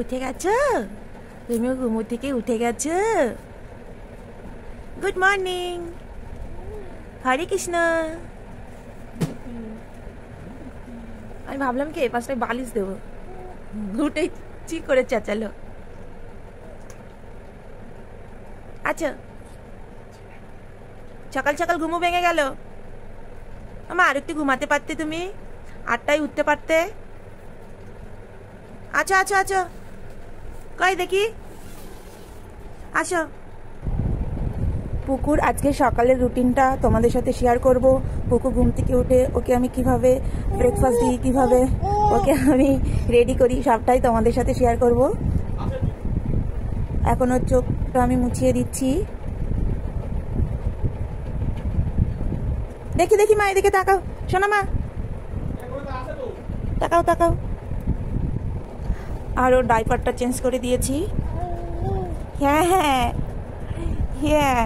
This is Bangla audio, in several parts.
উঠে গেছো? তুমিও ঘুমো থেকে উঠে গেছো? Good morning. হরে কৃষ্ণ। আমি ভাবলাম কি এই পাশটায় বালিশ দেবো, উঠে চি করে চেঁচালো। আচ্ছা, সকাল সকাল ঘুমো ভেঙে গেল। আমার আর একটু ঘুমাতে পারতে, তুমি 8টায় উঠতে পারতে। আচ্ছা আচ্ছা আচ্ছা, কই দেখি, আসো। পুকুর আজকে সকালের রুটিনটা তোমাদের সাথে শেয়ার করব। পুকুর ঘুম থেকে উঠে ওকে আমি কিভাবে ব্রেকফাস্ট দিই, কিভাবে ওকে আমি রেডি করি, সবটাই তোমাদের সাথে শেয়ার করব। এখন ওর চোখটা আমি মুছিয়ে দিচ্ছি। দেখি দেখি মা, এদিকে তাকাও, শোনো মা, তাকাও তাকাও। আর ওর ডাইপারটা চেঞ্জ করে দিয়েছি। হ্যাঁ হ্যাঁ হ্যাঁ,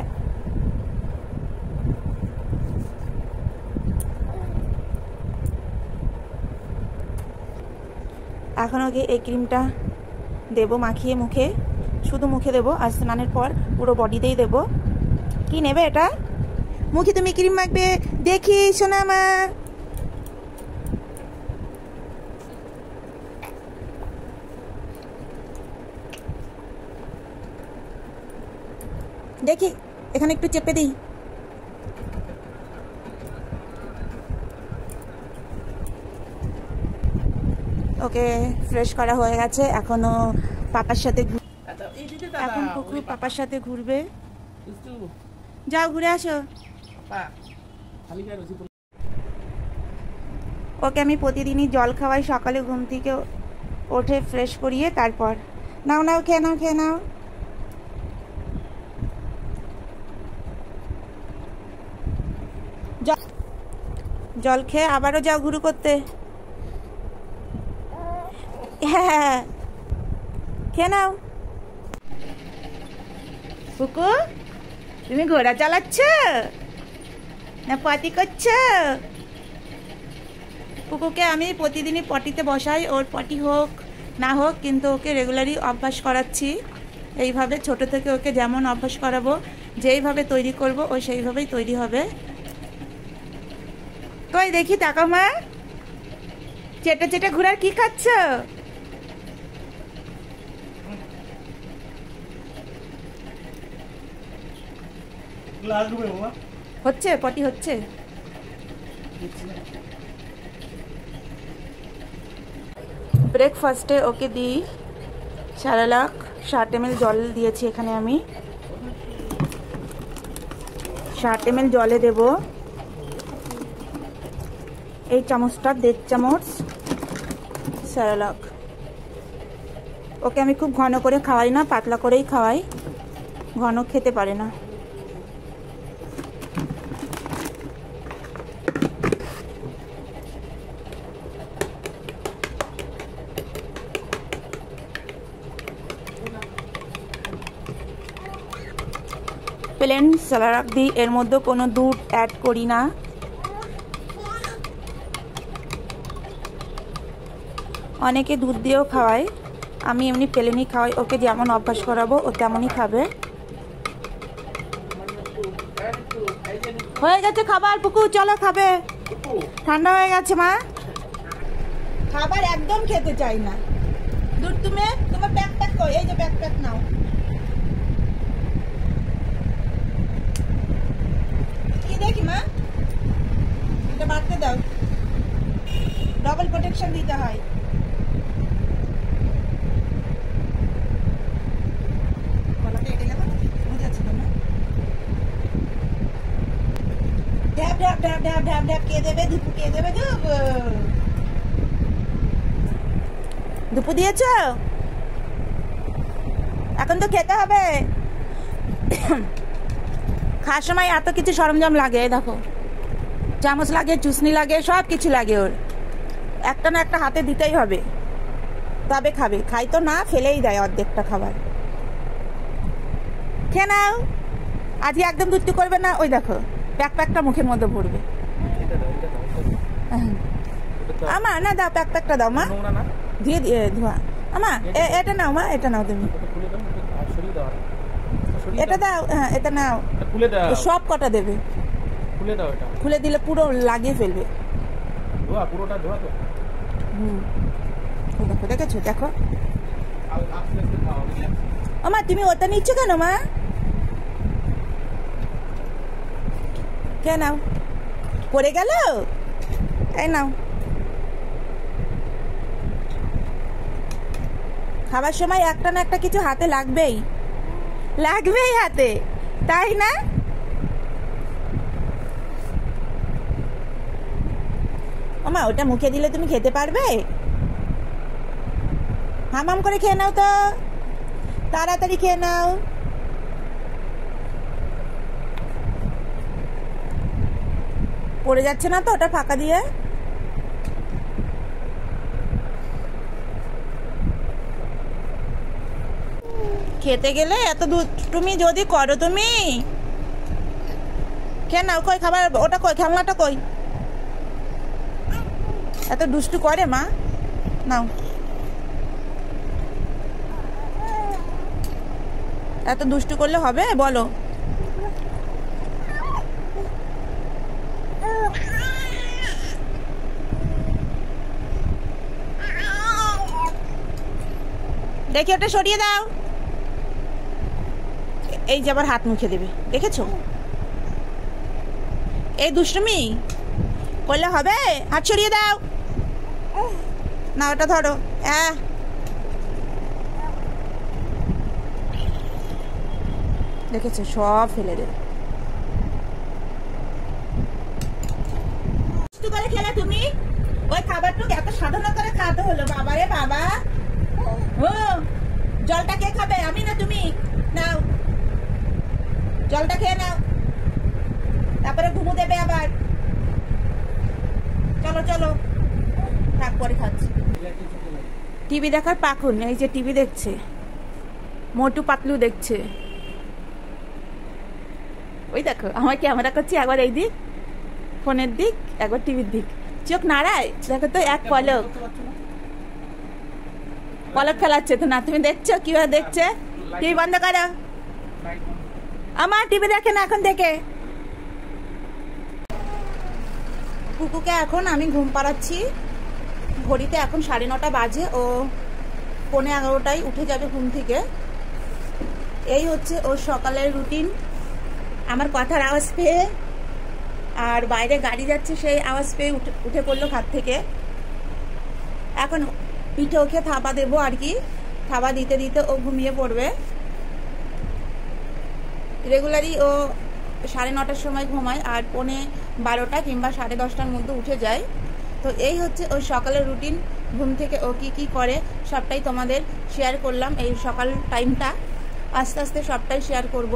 এখন ওকে এই ক্রিমটা দেবো মাখিয়ে মুখে, শুধু মুখে দেবো, আর স্নানের পর পুরো বডিতেই দেবো। কি নেবে এটা? মুখে তুমি ক্রিম মাখবে? দেখি শোনা মা, দেখি এখানে একটু চেপে দিই। ওকে ফ্রেশ করা হয়ে গেছে। এখনো পাপার সাথে, এখন কুকুর পাপার সাথে ঘুরবে। যাও ঘুরে আসো। ওকে আমি প্রতিদিনই জল খাওয়াই, সকালে ঘুম থেকে ওঠে ফ্রেশ করিয়ে তারপর। নাও নাও, খেয়ে নাও, খেয়ে নাও। জল খেয়ে আবারও যাও ঘুরু করতে। হ্যাঁ, খেয়ে নাও। কুকু, তুমি ঘোড়া চালাচ্ছ না পটি করছ? কুকুকে আমি প্রতিদিনই পটিতে বসাই, ওর পটি হোক না হোক, কিন্তু ওকে রেগুলারই অভ্যাস করাচ্ছি। এইভাবে ছোট থেকে ওকে যেমন অভ্যাস করাবো, যেইভাবে তৈরি করব ও সেইভাবেই তৈরি হবে। কই দেখি, তাকাও মা, চেটে চেটে ঘোড়ার কি খাচ্ছ? হচ্ছে পটি হচ্ছে। ব্রেকফাস্টে ওকে দিই স্যারেলাক, 60 ml জল দিয়েছি এখানে আমি। 60 ml জলে দেব এই চামচটা, 1.5 চামচ স্যারেলাক। ওকে আমি খুব ঘন করে খাওয়াই না, পাতলা করেই খাওয়াই, ঘন খেতে পারে না। প্লেন স্যালাড দিই, এর মধ্যে কোনো দুধ অ্যাড করি না। অনেকে দুধ দিয়েও খাওয়ায়, আমি এমনি প্লেনই খাওয়াই। ওকে যেমন অভ্যাস করাবো ও তেমনই খাবে। হয়ে গেছে খাবার পুকু, চলো খাবে। ঠান্ডা হয়ে গেছে মা, খাবার একদম খেতে চাই না। দুধ তুমি, তোমার ব্যাকপ্যাক কই? এই যে ব্যাকপ্যাক নাও। কি দেখি মা, এটা বাড়তে দাও, ডবল প্রোটেকশন দিতে হয়। ঢ্যাপ ঢ্যাপ ঢ্যাপ ঢ্যাপ ঢ্যাপ ঢ্যাপ কে দেবে? ধুপু কে দেবে? ধুপু দিয়েছ? এখন তো খেতে হবে। খাওয়ার সময় এত কিছু সরঞ্জাম লাগে, দেখো, চামচ লাগে, চুসনি লাগে, সব কিছু লাগে। ওর একটা না একটা হাতে দিতেই হবে, তবে খাবে। খাই তো না, ফেলেই দেয় অর্ধেকটা খাবার। খেয়ে নাও, আজকে একদম দুধ করবে না। ওই দেখো ব্যাকপ্যাকটা মুখের মধ্যে ভরবে। আমার না, দাও ব্যাকপ্যাকটা দাও মা, ধুয়ে দিয়ে ধোয়া। আমা এটা নাও মা, এটা নাও তুমি, এটা দাও। হ্যাঁ এটা নাও, খুলে দাও, সব কটা দেবে, খুলে দাও। এটা খুলে দিলে পুরো লাগিয়ে ফেলবে। ধোয়া, পুরোটা ধোয়া তো। দেখো, দেখেছো, দেখো। আমা তুমি ওটা নিচ্ছ কেন মা? কে নাও, পড়ে গেল, এই নাও। খাবার সময় একটা না একটা কিছু হাতে লাগবেই, লাগবেই হাতে, তাই না? আমা ওটা মুখে দিলে তুমি খেতে পারবে? হামাম করে খেয়ে নাও তো, তাড়াতাড়ি খেয়ে নাও। পড়ে যাচ্ছে না তো ওটা ফাঁকা দিয়ে? খেতে গেলে এত তুমি যদি করো, তুমি খেয়ে নাও। কই খাবার ওটা, কই খেলনাটা, কই? এত দুষ্টু করে মা, নাও। এত দুষ্টু করলে হবে বলো? দেখি ওটা সরিয়ে দাও। এই যে আবার হাত মুখে দেবে, দেখেছো? এই দুষ্টুমি করলে হবে? হাত সরিয়ে দাও না, ওটা ধরো। দেখেছো, সব ফেলে দেবে। করে খেলে তুমি ওই খাবারটুকু এত সাধনা করে খাতে হলো, বাবা রে বাবা। ও জলটা কে খাবে? আমি না তুমি? নাও জলটা খেয়ে নাও, তারপরে ঘুমু দেবে আবার। চলো চলো, থাক পরে খাচ্ছি। টিভি দেখার পাখুন, এই যে টিভি দেখছে, মোটু পাতলু দেখছে। ওই দেখো আমার ক্যামেরা করছি, একবার এই দিক ফোনের দিক, একবার টিভির দিক, চোখ নাড়ায়। দেখো তো এক পলক, পলক ফেলাচ্ছে তো না। তুমি দেখছো কিভাবে দেখছে? টিভি বন্ধ করো। আমার টিভি দেখে না এখন, দেখে। কুকুকে এখন আমি ঘুম পাড়াচ্ছি। ঘড়িতে এখন 9:30 বাজে, ও 11:15 উঠে যাবে ঘুম থেকে। এই হচ্ছে ওর সকালের রুটিন। আমার কথার আওয়াজ পেয়ে আর বাইরে গাড়ি যাচ্ছে সেই আওয়াজ পেয়ে উঠে পড়লো খাট থেকে। এখন পিঠে ওকে থাবা দেবো আর কি, থাবা দিতে দিতে ও ঘুমিয়ে পড়বে। রেগুলারই ও 9:30 সময় ঘুমায়, আর 11:15 কিংবা 10:30 মধ্যে উঠে যায়। তো এই হচ্ছে ওর সকালের রুটিন। ঘুম থেকে ও কি করে সবটাই তোমাদের শেয়ার করলাম। এই সকাল টাইমটা আস্তে আস্তে সবটাই শেয়ার করব।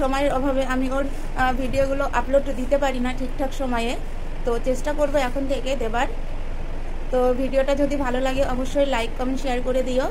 সময়ের অভাবে আমি ওর ভিডিওগুলো আপলোড দিতে পারি না ঠিকঠাক সময়ে, তো চেষ্টা করব এখন থেকে দেবার। তো ভিডিওটা যদি ভালো লাগে অবশ্যই লাইক কমেন্ট শেয়ার করে দিও।